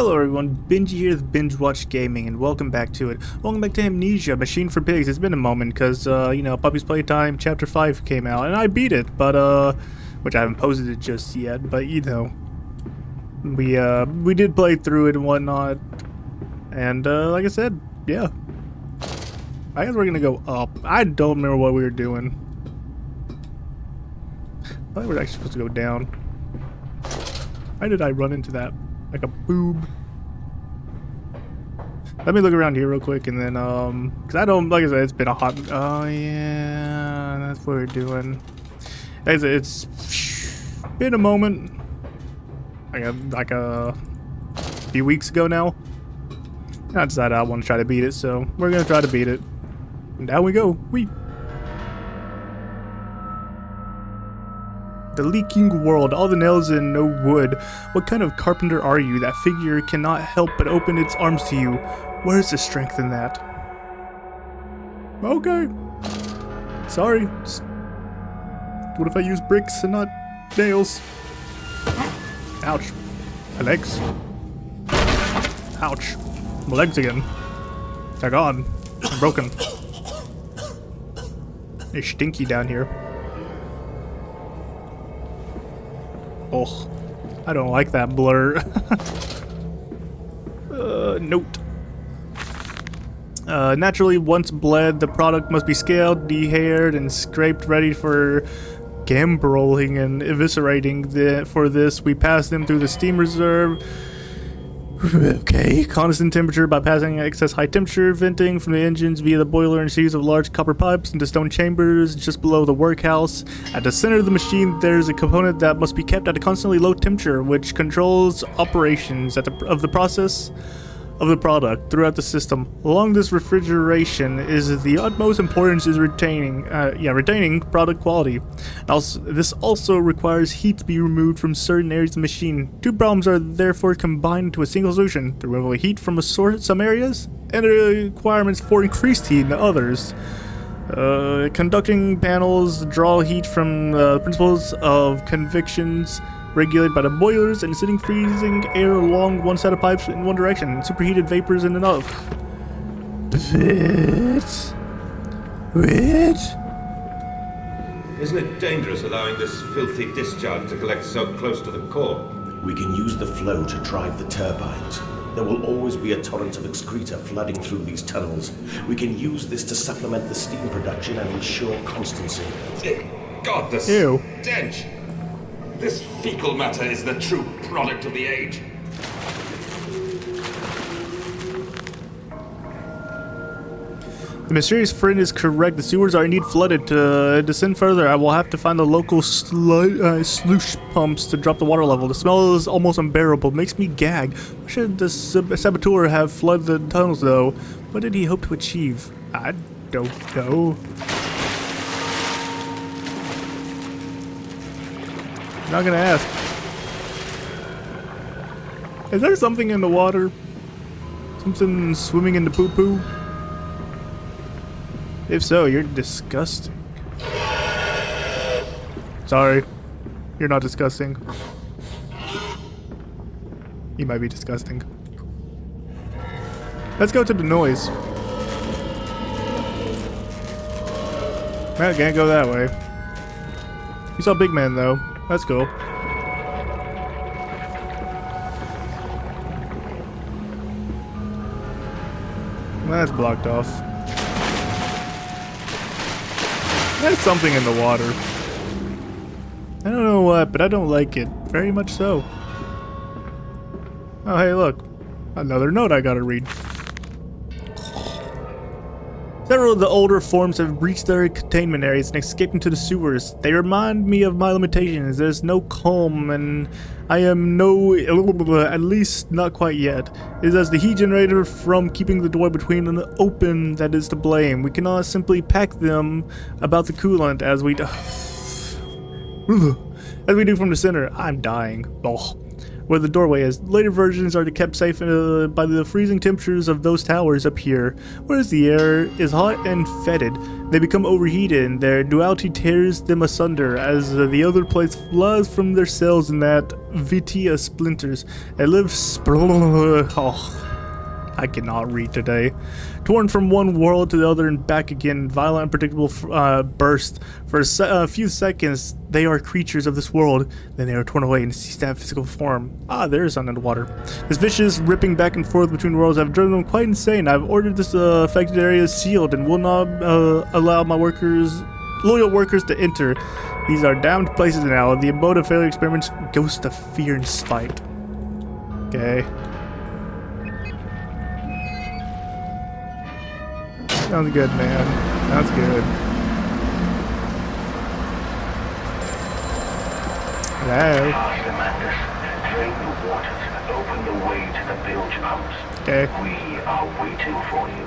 Hello everyone, Benji here with BenjWatchGaming, and welcome back to it. Welcome back to Amnesia, Machine for Pigs. It's been a moment, because, Puppy's Playtime Chapter 5 came out, and I beat it, but, which I haven't posted it just yet, but, we did play through it and whatnot, and, like I said, yeah. I guess we're gonna go up. I don't remember what we were doing. I thought we were actually supposed to go down. Why did I run into that? Like a boob. Let me look around here real quick and then, because I don't, like I said, it's been a hot, oh yeah, that's what we're doing. It's been a moment. Like a few weeks ago now. I decided I want to try to beat it, so we're going to try to beat it. And down we go. Whee! The leaking world, all the nails and no wood. What kind of carpenter are you? That figure cannot help but open its arms to you. Where is the strength in that? Okay. Sorry. What if I use bricks and not nails? Ouch. My legs. Ouch. My legs again. They're gone. I'm broken. It's stinky down here. Oh, I don't like that blur. Note. Naturally, once bled, the product must be scaled, dehaired, and scraped ready for gambling and eviscerating. For this, we pass them through the steam reserve. Okay, constant temperature by passing excess high temperature venting from the engines via the boiler and series of large copper pipes into stone chambers just below the workhouse. At the center of the machine, there's a component that must be kept at a constantly low temperature, which controls operations of the process of the product throughout the system. Along this refrigeration is the utmost importance is retaining product quality. This also requires heat to be removed from certain areas of the machine. Two problems are therefore combined into a single solution: the removal of heat from some areas and the requirements for increased heat in others. Conducting panels draw heat from the principles of convections regulated by the boilers and sending freezing air along one set of pipes in one direction and superheated vapors in another. Isn't it dangerous allowing this filthy discharge to collect so close to the core? We can use the flow to drive the turbines. There will always be a torrent of excreta flooding through these tunnels. We can use this to supplement the steam production and ensure constancy. God, the stench! This fecal matter is the true product of the age. The mysterious friend is correct. The sewers are indeed flooded. To descend further, I will have to find the local sluice pumps to drop the water level. The smell is almost unbearable. It makes me gag. Why should the saboteur have flooded the tunnels, though? What did he hope to achieve? I don't know. Not gonna ask. Is there something in the water? Something swimming in the poo-poo? If so, you're disgusting. Sorry. You're not disgusting. You might be disgusting. Let's go to the noise. I can't go that way. You saw Big Man, though. That's cool. That's blocked off. There's something in the water. I don't know what, but I don't like it. Very much so. Oh, hey, look. Another note I gotta read. Several of the older forms have breached their containment areas and escaped into the sewers. They remind me of my limitations. There's no calm, and I am at least not quite yet. It is as the heat generator from keeping the door between and open that is to blame. We cannot simply pack them about the coolant as we do from the center. I'm dying. Oh. where the doorway is. Later versions are kept safe by the freezing temperatures of those towers up here. Whereas the air is hot and fetid, they become overheated and their duality tears them asunder as the other plates flies from their cells in that Vitia splinters and live I cannot read today. Torn from one world to the other and back again, violent, unpredictable burst. For a few seconds, they are creatures of this world. Then they are torn away and cease to have physical form. Ah, there is underwater. This vicious ripping back and forth between worlds have driven them quite insane. I've ordered this affected area sealed and will not allow my loyal workers to enter. These are damned places now. The abode of failure experiments, ghost of fear and spite. Okay. Sounds good, man. Sounds good. Hello. Drain the waters, open the way to the bilge pumps. Okay. We are waiting for you.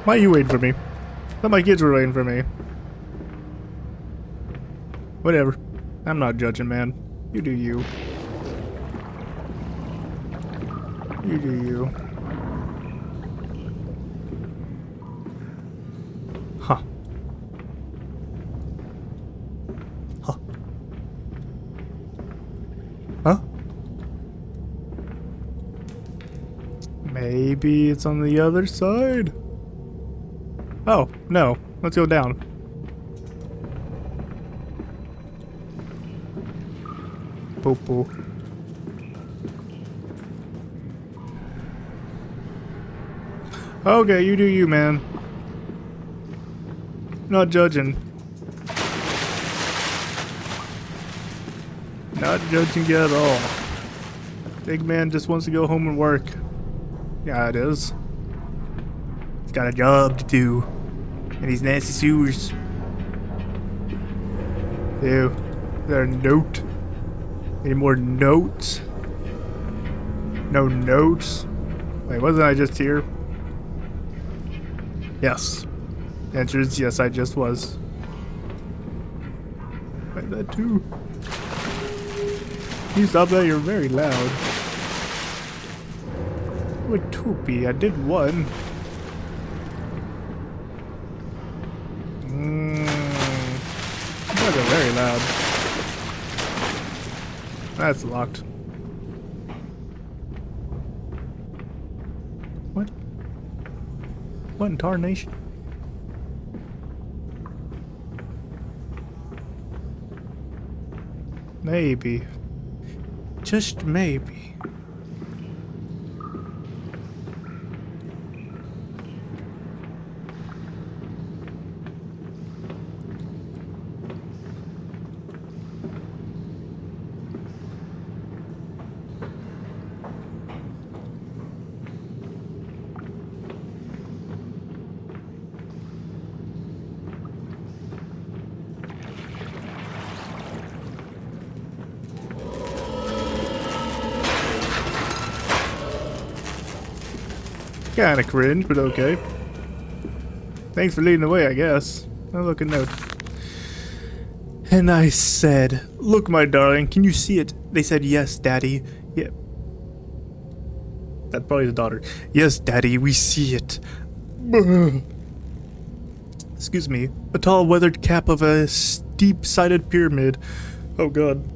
Why are you waiting for me? I thought my kids were waiting for me. Whatever. I'm not judging, man. You do you. You do you. Huh. Huh. Huh? Maybe it's on the other side? Oh, no. Let's go down. Poo-poo. Okay, you do you, man. Not judging. Not judging you at all. Big man just wants to go home and work. Yeah, it is. He's got a job to do. And these nasty sewers. Ew. Is there a note? Any more notes? No notes? Wait, wasn't I just here? Yes. The answer is yes, I just was. Wait, that too. Can you stop that? You're very loud. Would two be? I did one. You guys are very loud. That's locked. What? What in tarnation? Maybe. Just maybe. Kinda cringe, but okay. Thanks for leading the way, I guess. Oh, look a note. And I said, "Look, my darling, can you see it?" They said, "Yes, Daddy." Yeah. That's probably the daughter. "Yes, Daddy, we see it." Excuse me. A tall, weathered cap of a steep-sided pyramid. Oh, God.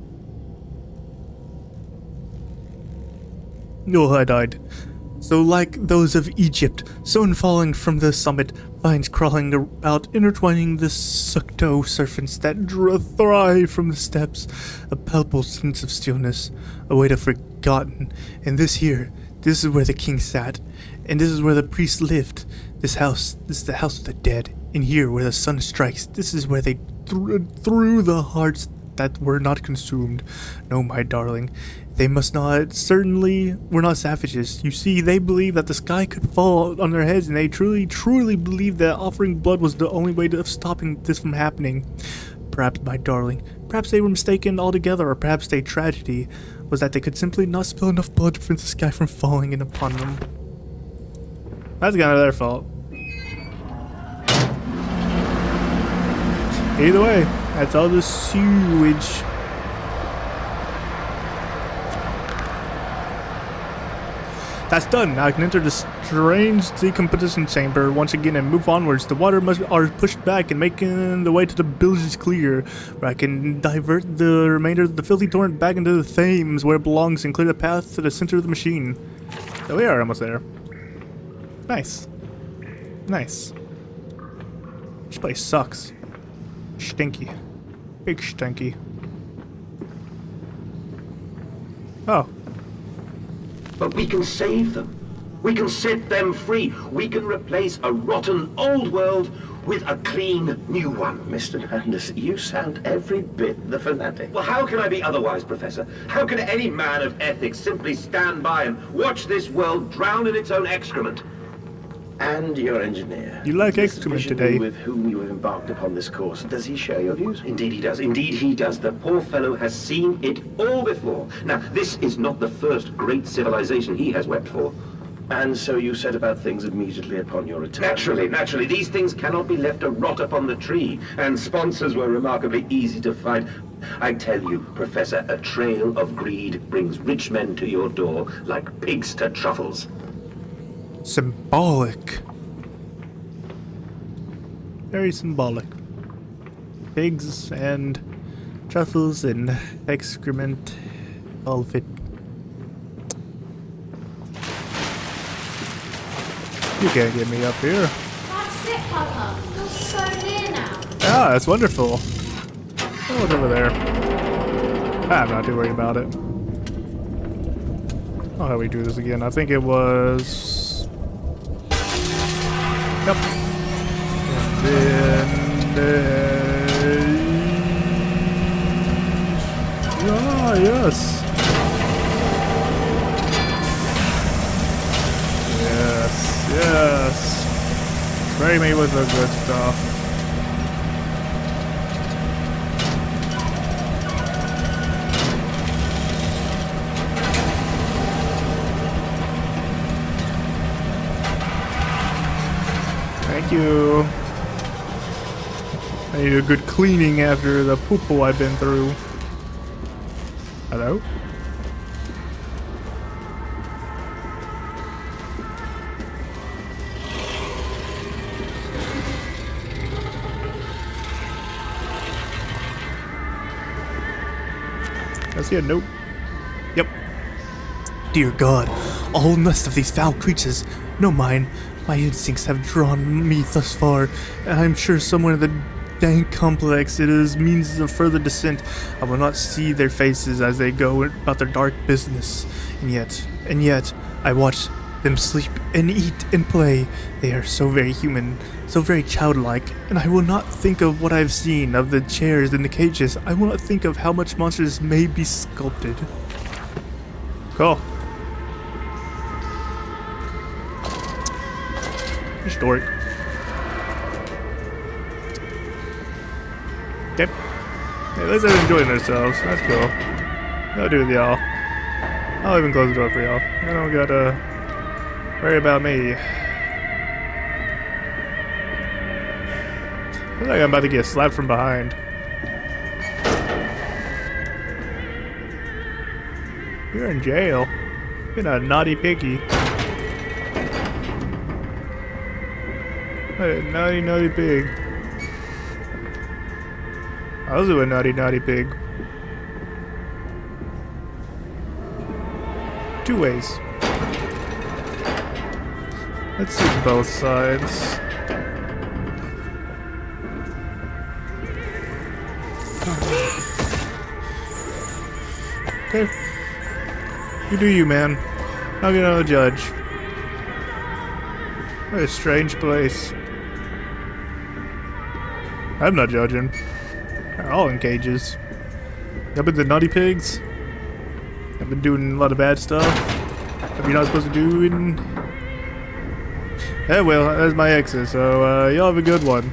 Oh, I died. So like those of Egypt, stone falling from the summit, vines crawling out, intertwining the sucto serpents that thrive from the steps, a palpable sense of stillness, a weight of forgotten. And this is where the king sat, and this is where the priest lived. This is the house of the dead, and here where the sun strikes, this is where they threw the hearts that were not consumed. No, my darling, they must not, certainly were not savages. You see, they believed that the sky could fall on their heads, and they truly, truly believed that offering blood was the only way of stopping this from happening. Perhaps, my darling, perhaps they were mistaken altogether, or perhaps their tragedy was that they could simply not spill enough blood to prevent the sky from falling in upon them. That's kind of their fault. Either way, that's all the sewage. That's done. Now I can enter the strange decomposition chamber once again and move onwards. The water are pushed back and making the way to the bilges clear, where I can divert the remainder of the filthy torrent back into the Thames where it belongs and clear the path to the center of the machine. So we are almost there. Nice. Nice. This place sucks. Stinky. Big stinky. Oh. But we can save them. We can set them free. We can replace a rotten old world with a clean new one. Mr. Landis, you sound every bit the fanatic. Well, how can I be otherwise, Professor? How can any man of ethics simply stand by and watch this world drown in its own excrement? And your engineer. You like Mr. excrement Visionary today. with whom you have embarked upon this course. Does he share your views? Indeed he does. Indeed he does. The poor fellow has seen it all before. Now, this is not the first great civilization he has wept for. And so you set about things immediately upon your return. Naturally. These things cannot be left to rot upon the tree. And sponsors were remarkably easy to find. I tell you, Professor, a trail of greed brings rich men to your door like pigs to truffles. Symbolic. Very symbolic. Pigs and truffles and excrement. All of it. You can't get me up here. That's it, Papa. You're so near now. Ah, that's wonderful. Oh, it's over there. I'm not too worried about it. Oh, how do we do this again? I think it was... Yep. And then... Ah, yes. Yes. Spray me with the good stuff. Thank you. I need a good cleaning after the poo-poo I've been through. Hello? I see a note. Yep. Dear God, a whole nest of these foul creatures. No, mine. My instincts have drawn me thus far, and I'm sure somewhere in the dank complex it is means of further descent. I will not see their faces as they go about their dark business. And yet, I watch them sleep and eat and play. They are so very human, so very childlike, and I will not think of what I've seen, of the chairs and the cages. I will not think of how much monsters may be sculpted. Cool. Historic. Yep. Hey, at least they're enjoying themselves. That's cool. I'll do with y'all. I'll even close the door for y'all. I don't gotta worry about me. I feel like I'm about to get slapped from behind. You're in jail. You're a naughty piggy. What a naughty, naughty pig. I was a naughty, naughty pig. Two ways. Let's see both sides. Okay. You do you, man. Not gonna judge. What a strange place. I'm not judging. They're all in cages. Y'all been the naughty pigs? I've been doing a lot of bad stuff. That you're not supposed to do in... Yeah, well, that's my exit, so y'all have a good one.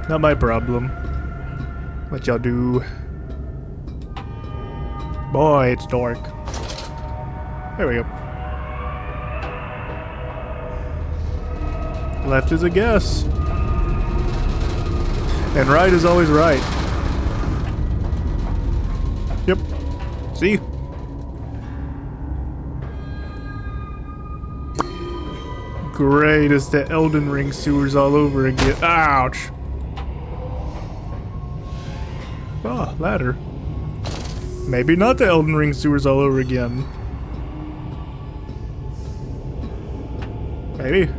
Not my problem. What y'all do? Boy, it's dark. There we go. Left is a guess. And right is always right. Yep. See? great, it's the Elden Ring sewers all over again. Ouch! Oh, ladder. Maybe not the Elden Ring sewers all over again. Maybe.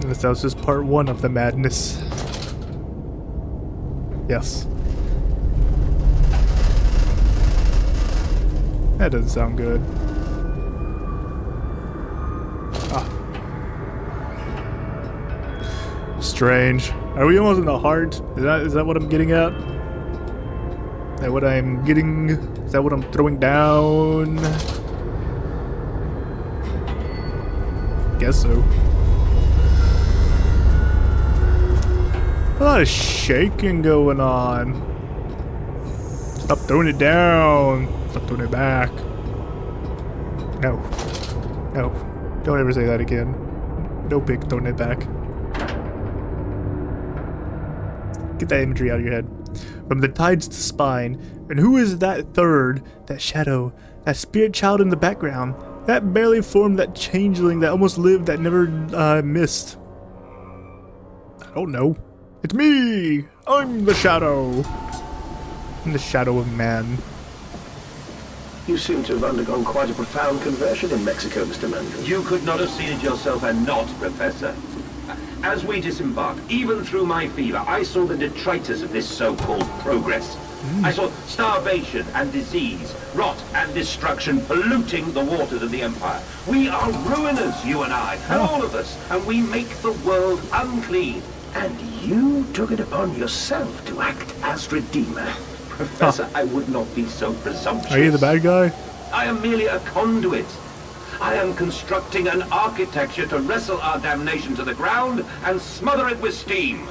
Unless that was just part 1 of the madness. Yes. That doesn't sound good. Ah. Strange. Are we almost in the heart? Is that what I'm getting at? Is that what I'm getting? Is that what I'm throwing down? Guess so. A lot of shaking going on. Stop throwing it down. Stop throwing it back. No. No. Don't ever say that again. No big throwing it back. Get that imagery out of your head. From the tides to spine. And who is that third? That shadow? That spirit child in the background? That barely formed, that changeling that almost lived, that never missed? I don't know. It's me! I'm the shadow! I'm the shadow of man. You seem to have undergone quite a profound conversion in Mexico, Mr. Mandarin. You could not have seen it yourself and not, Professor. As we disembarked, even through my fever, I saw the detritus of this so-called progress. I saw starvation and disease, rot and destruction polluting the waters of the Empire. We are ruiners, you and I, and all of us, and we make the world unclean. And you took it upon yourself to act as Redeemer. Professor, I would not be so presumptuous. Are you the bad guy? I am merely a conduit. I am constructing an architecture to wrestle our damnation to the ground and smother it with steam.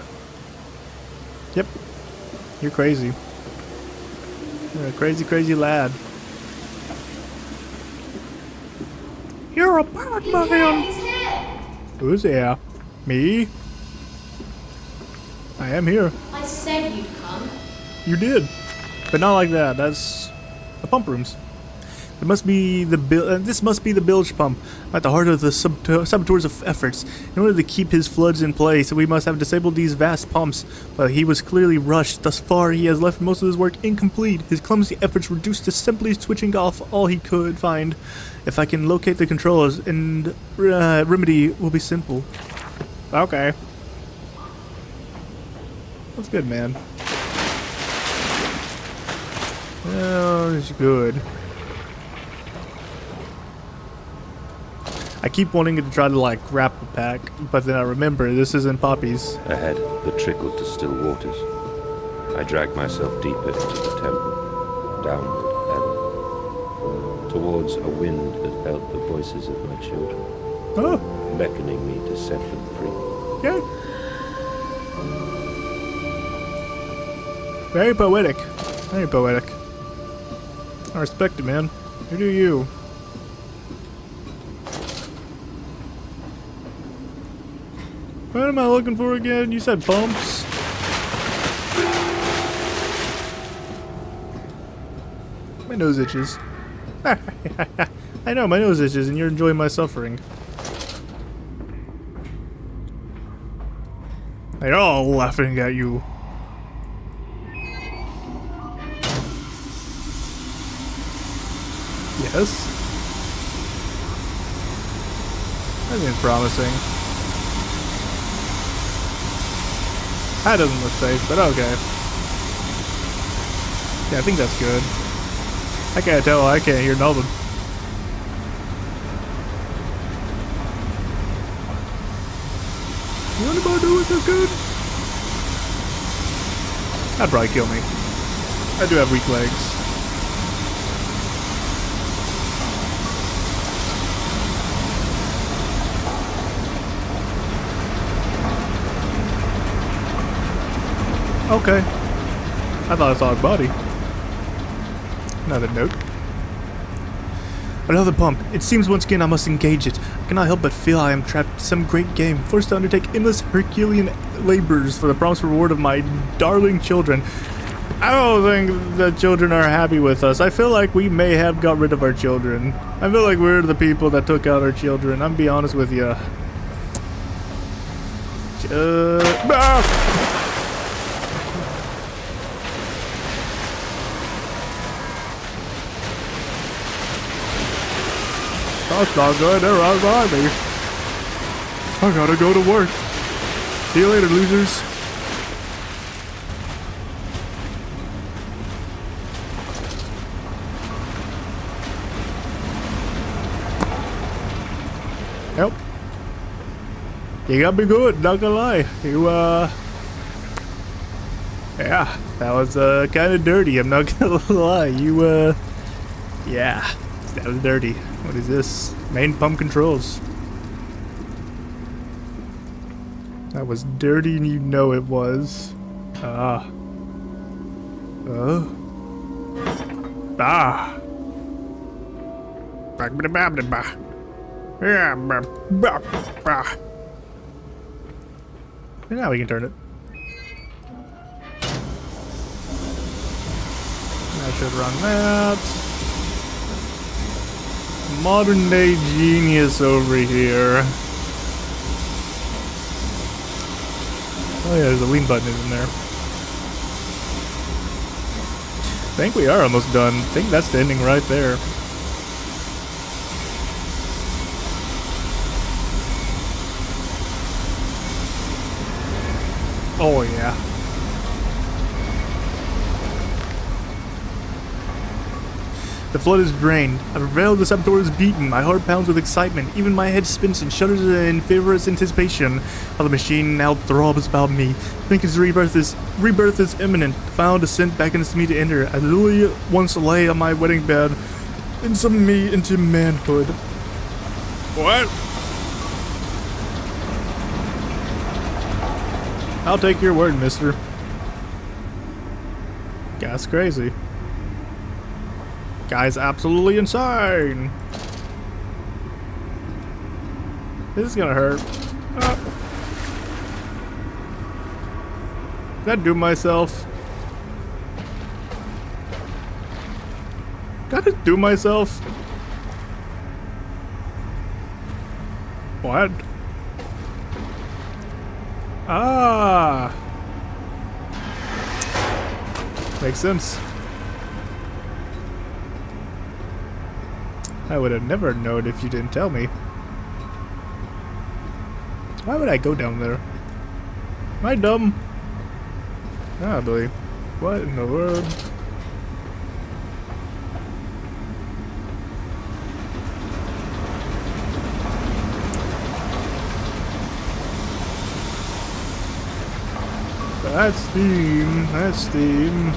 Yep. You're crazy. You're a crazy, crazy lad. You're a bad man. He's here. Who's there? Me? I am here. I said you'd come. You did. But not like that. That's the pump rooms. It must be the this must be the bilge pump at the heart of the saboteur's efforts. In order to keep his floods in place, we must have disabled these vast pumps. But he was clearly rushed. Thus far, he has left most of his work incomplete. His clumsy efforts reduced to simply switching off all he could find. If I can locate the controls, and remedy will be simple. Okay. That's good, man. Oh, it's good. I keep wanting to try to like grapple pack, but then I remember this isn't Poppy's. Ahead, the trickle to still waters. I dragged myself deeper into the temple, downward ever, towards a wind that held the voices of my children, beckoning me to set them free. Yeah. Very poetic. Very poetic. I respect it, man. You do you. What am I looking for again? You said pumps. My nose itches. I know, my nose itches and you're enjoying my suffering. They're all laughing at you. Yes? That seems promising. That doesn't look safe, but okay. Yeah, I think that's good. I can't tell, I can't hear nothing. What am I doing this good? That'd probably kill me. I do have weak legs. Okay. I thought I saw a body. Another note. Another pump. It seems once again I must engage it. I cannot help but feel I am trapped in some great game, forced to undertake endless Herculean labors for the promised reward of my darling children. I don't think the children are happy with us. I feel like we may have got rid of our children. I feel like we're the people that took out our children. I'm be honest with you. That's not good. They're right by me. I gotta go to work. See you later, losers. Yep. You got me good, not gonna lie. Yeah, that was kind of dirty, I'm not gonna lie. Yeah, that was dirty. What is this? Main pump controls. That was dirty and you know it was. Ah. And now we can turn it. I should run that. Modern day genius over here. Oh yeah, there's a lean button in there. I think we are almost done. I think that's the ending right there. Oh yeah. The flood is drained. I prevail, the saboteur is beaten. My heart pounds with excitement. Even my head spins and shudders in feverish anticipation. How the machine now throbs about me. Lincoln's rebirth is imminent. The final descent beckons me to enter. As Lily once lay on my wedding bed, and summon me into manhood. What? I'll take your word, mister. Guy's crazy. Guy's absolutely insane. This is gonna hurt. Did I do myself? Did I just do myself? What? Ah. Makes sense. I would have never known if you didn't tell me. Why would I go down there? Am I dumb? Probably. What in the world? That's steam. That's steam.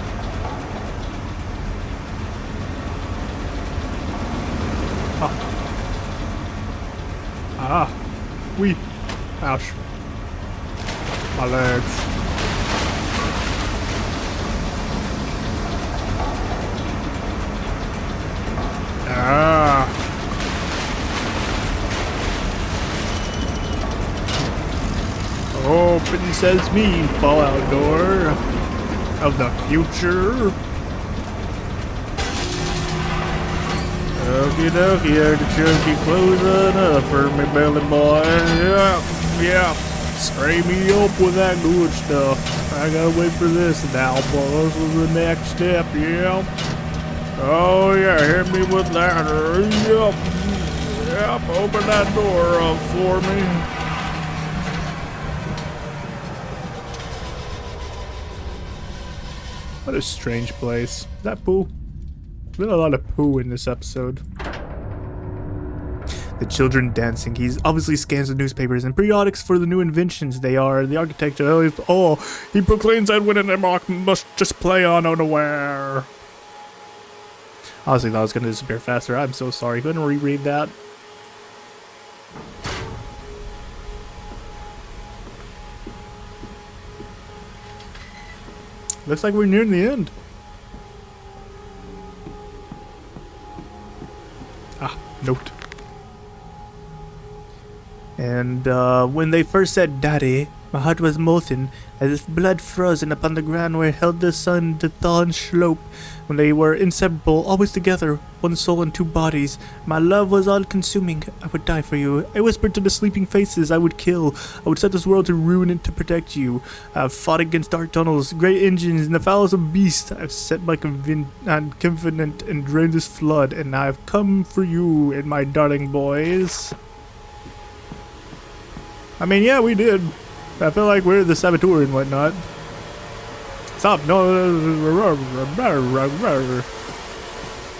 Ah, wee, ouch, my legs. Ah. Open sesame, fallout door of the future. Okie dokie, artichoke closing up for me, belly boy. Yeah. Spray me up with that good stuff. I gotta wait for this now, boss. This is the next step, yeah. Oh yeah, hit me with that. Yep, open that door up for me. What a strange place. Is that poo? There's been a lot of poo in this episode. The children dancing. He obviously scans the newspapers and periodics for the new inventions. They are the architecture. Oh, he proclaims that when an epoch must just play on unaware. Honestly, thought I was going to disappear faster. I'm so sorry. Couldn't reread that. Looks like we're nearing the end. Ah, note. And when they first said daddy, My heart was molten, as if blood frozen upon the ground where held the sun to thaw and slope. When they were inseparable, always together, one soul and two bodies. My love was all-consuming. I would die for you. I whispered to the sleeping faces I would kill. I would set this world to ruin and to protect you. I have fought against dark tunnels, great engines, and the foulest of beasts. I have set my confident and drained this flood, and I have come for you and my darling boys. I mean, yeah, we did. I feel like we're the saboteur and whatnot. Stop! No.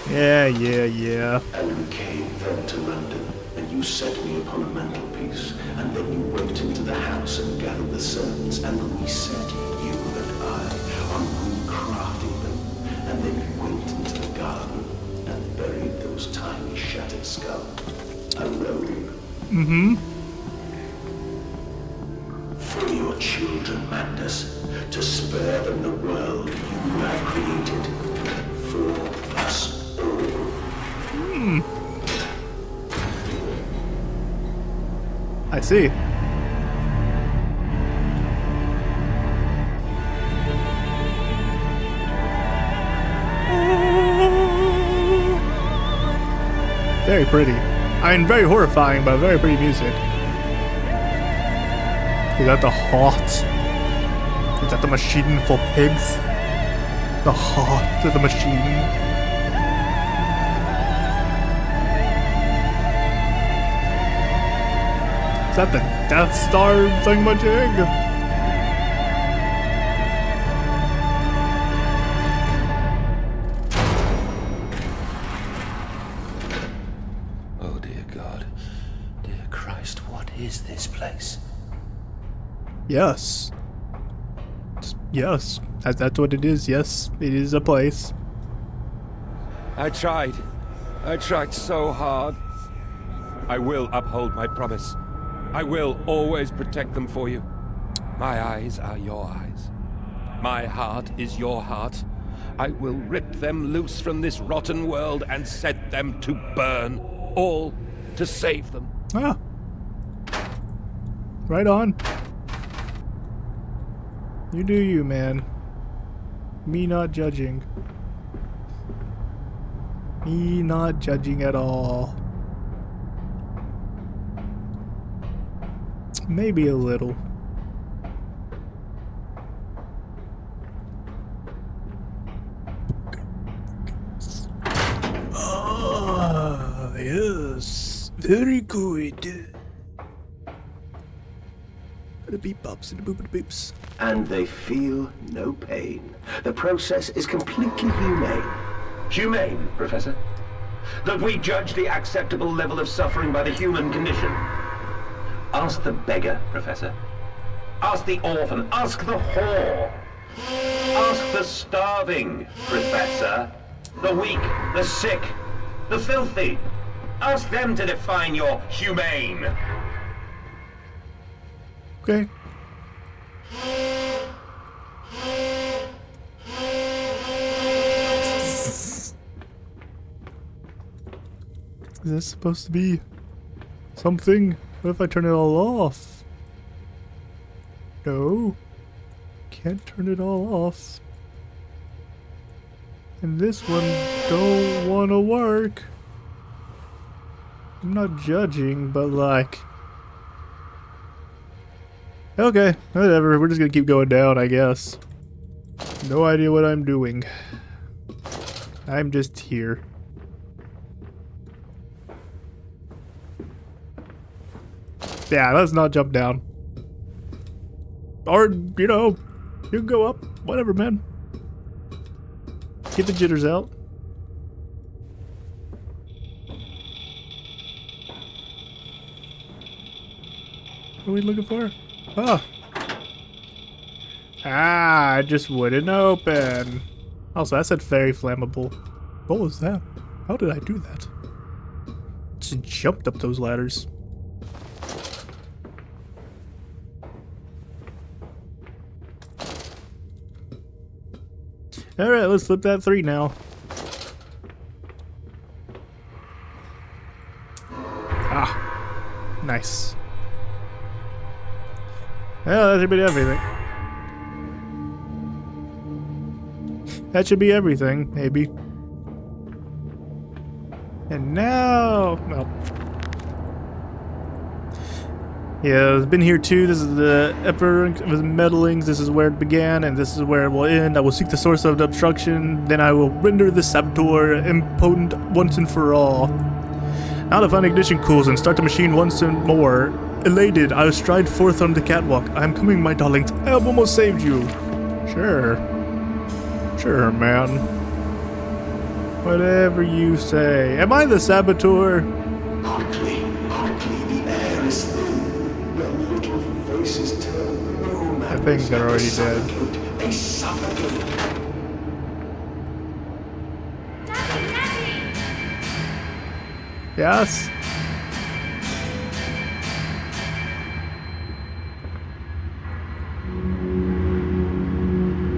Yeah. And we came then to London, and you set me upon a mantelpiece, and then you went into the house and gathered the servants, and reset you and I on recrafting them, and then you went into the garden and buried those tiny shattered skulls alone. Mm-hmm. For your children, Mandus, to spare them the world you have created. For us all. I see. Very pretty. I mean, very horrifying, but very pretty music. Is that the heart? Is that the machine for pigs? The heart of the machine? Is that the Death Star thingamajig? Oh dear God. Dear Christ, what is this place? Yes. Yes. That's what it is. Yes, it is a place. I tried so hard. I will uphold my promise. I will always protect them for you. My eyes are your eyes. My heart is your heart. I will rip them loose from this rotten world and set them to burn. All to save them. Ah. Right on. You do you, man. Me not judging. Me not judging at all. Maybe a little. Ah, yes. Very good. The beep bops and the boop beeps. And they feel no pain. The process is completely humane. Humane, Professor? That we judge the acceptable level of suffering by the human condition. Ask the beggar, Professor. Ask the orphan. Ask the whore. Ask the starving, Professor. The weak, the sick, the filthy. Ask them to define your humane. Okay. Is this supposed to be something? What if I turn it all off? No. Can't turn it all off. And this one don't want to work. I'm not judging, but like... Okay, whatever. We're just gonna keep going down, I guess. No idea what I'm doing. I'm just here. Yeah, let's not jump down. Or, you know, you can go up. Whatever, man. Get the jitters out. What are we looking for? Oh. Ah, it just wouldn't open. Also, that said very flammable. What was that? How did I do that? Just jumped up those ladders. Alright, let's flip that 3 now. Ah. Nice. Well, that should be everything. That should be everything, maybe. And now... well... yeah, I've been here too. This is the epicenter of the meddlings. This is where it began, and this is where it will end. I will seek the source of the obstruction. Then I will render the saboteur impotent once and for all. Now the fine ignition cools and start the machine once and more. Elated, I will stride forth on the catwalk. I am coming, my darlings. I have almost saved you. Sure. Sure, man. Whatever you say. Am I the saboteur? Quickly, the air is thin. The little voices tell no man. I think they're already dead. They suffocate. Daddy! Yes?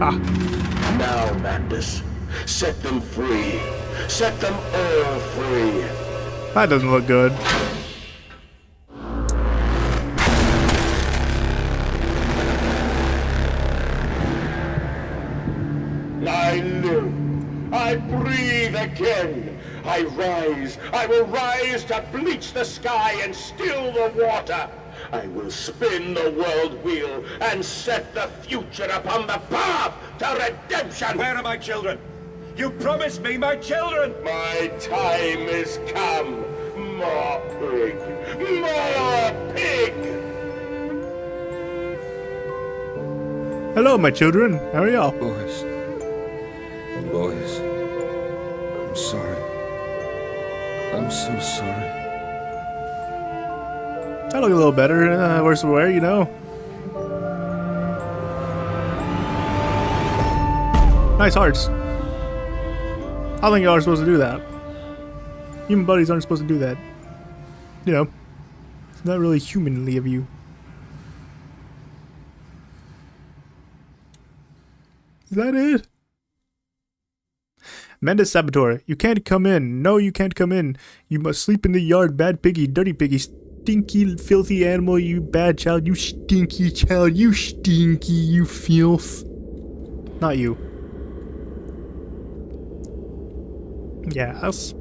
Ah. Now, Mandus, set them free. Set them all free. That doesn't look good. I live. I breathe again. I rise. I will rise to bleach the sky and still the water. I will spin the world wheel and set the future upon the path to redemption. Where are my children? You promised me my children! My time is come. More pig. More pig. Hello, my children. How are y'all? Boys. I'm sorry. I'm so sorry. I look a little better. Worse for wear, you know. Nice hearts. I think y'all are supposed to do that. Human buddies aren't supposed to do that. You know, it's not really humanly of you. Is that it? Mendes Saboteur, you can't come in. No, you can't come in. You must sleep in the yard, bad piggy, dirty piggy, stinky, filthy animal, you bad child, you stinky child, you stinky, you filth. Not you. Yes.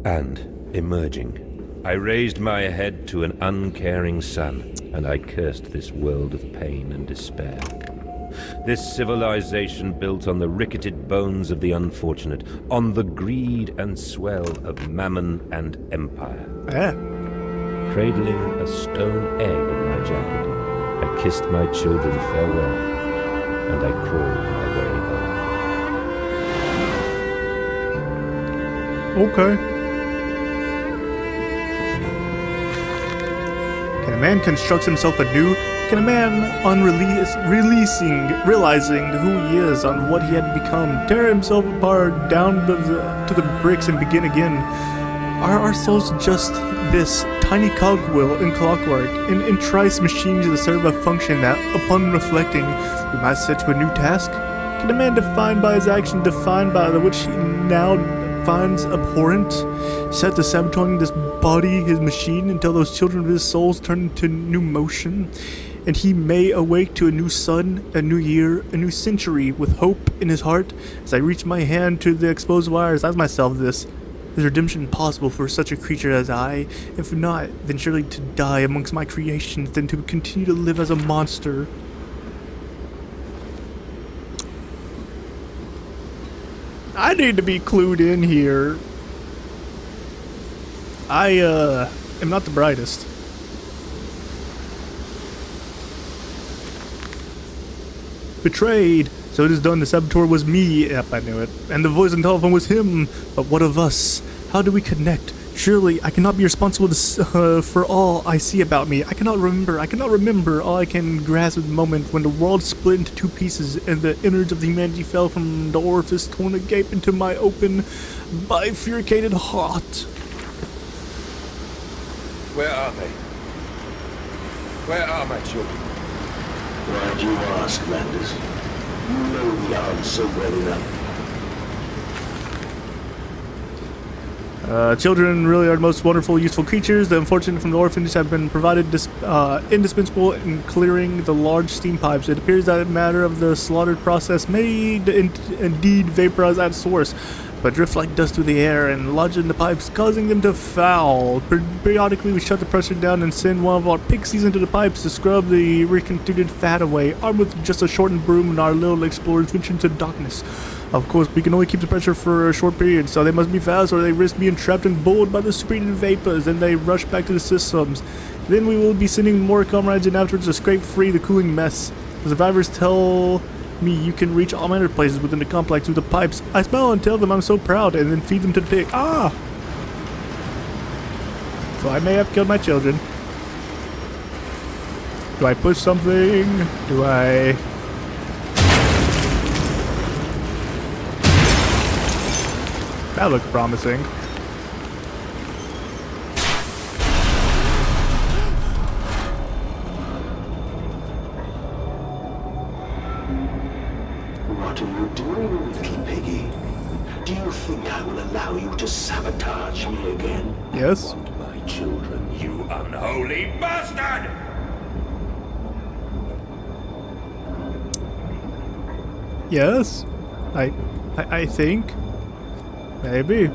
And, emerging, I raised my head to an uncaring sun, and I cursed this world of pain and despair. This civilization built on the ricketed bones of the unfortunate, on the greed and swell of mammon and empire. Cradling a stone egg in my jacket, I kissed my children farewell, and I crawled my way home. Okay. Can a man construct himself anew? Can a man, on realizing who he is, on what he had become, tear himself apart down to the bricks and begin again? Are our souls just this tiny cogwheel in clockwork, an entranced machine to serve a function that, upon reflecting, we might set to a new task? Can a man defined by his action, defined by the which he now finds abhorrent, set to sabotaging this body, his machine, until those children of his souls turn into new motion, and he may awake to a new sun, a new year, a new century, with hope in his heart? As I reach my hand to the exposed wires, I ask myself this: is redemption possible for such a creature as I? If not, then surely to die amongst my creations, than to continue to live as a monster. I need to be clued in here. I am not the brightest. Betrayed. So it is done. The saboteur was me. Yep, I knew it. And the voice on the telephone was him. But what of us? How do we connect? Surely I cannot be responsible for all I see about me. I cannot remember. All I can grasp at the moment when the world split into two pieces and the innards of humanity fell from the orifice torn agape into my open, bifurcated heart. Where are they? Where are my children? Why'd you ask, Landis? You know the answer well enough. Children really are the most wonderful, useful creatures. The unfortunate from the orphanage have been provided indispensable in clearing the large steam pipes. It appears that a matter of the slaughtered process may indeed vaporize at source, but drift like dust through the air and lodge in the pipes, causing them to foul. Periodically, we shut the pressure down and send one of our pixies into the pipes to scrub the reconstituted fat away. Armed with just a shortened broom, and our little explorers venture into the darkness. Of course, we can only keep the pressure for a short period, so they must be fast or they risk being trapped and boiled by the superheated vapors. Then they rush back to the systems. Then we will be sending more comrades in afterwards to scrape free the cooling mess. The survivors tell me you can reach all manner of places within the complex with the pipes. I smile and tell them I'm so proud, and then feed them to the pig. Ah! So I may have killed my children. Do I push something? Do I... That looks promising. What are you doing, little piggy? Do you think I will allow you to sabotage me again? Yes. My children, You unholy bastard! Yes. I think. Maybe. Is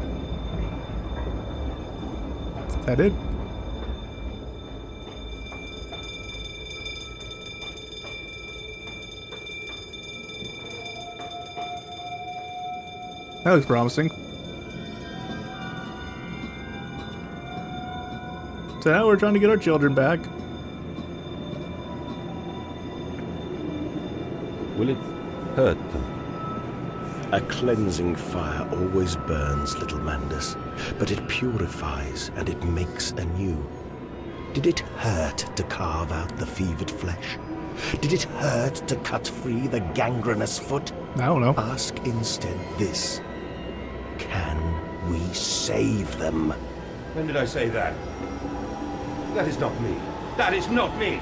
that it? That looks promising. So now we're trying to get our children back. Will it hurt them? A cleansing fire always burns, little Mandus, but it purifies and it makes anew. Did it hurt to carve out the fevered flesh? Did it hurt to cut free the gangrenous foot? I don't know. Ask instead this. Can we save them? When did I say that? That is not me. That is not me!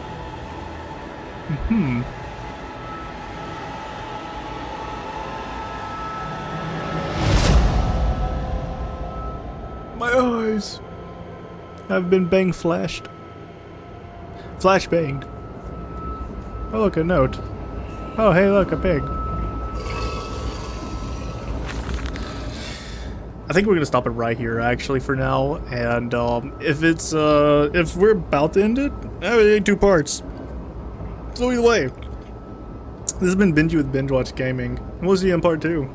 My eyes have been bang flashed. Flash banged. Oh, look, a note. Oh, hey, look, a pig. I think we're gonna stop it right here, actually, for now. And if we're about to end it, it ain't 2 parts. So either way, this has been Benji with BenjWatchGaming, and we'll see you in part 2.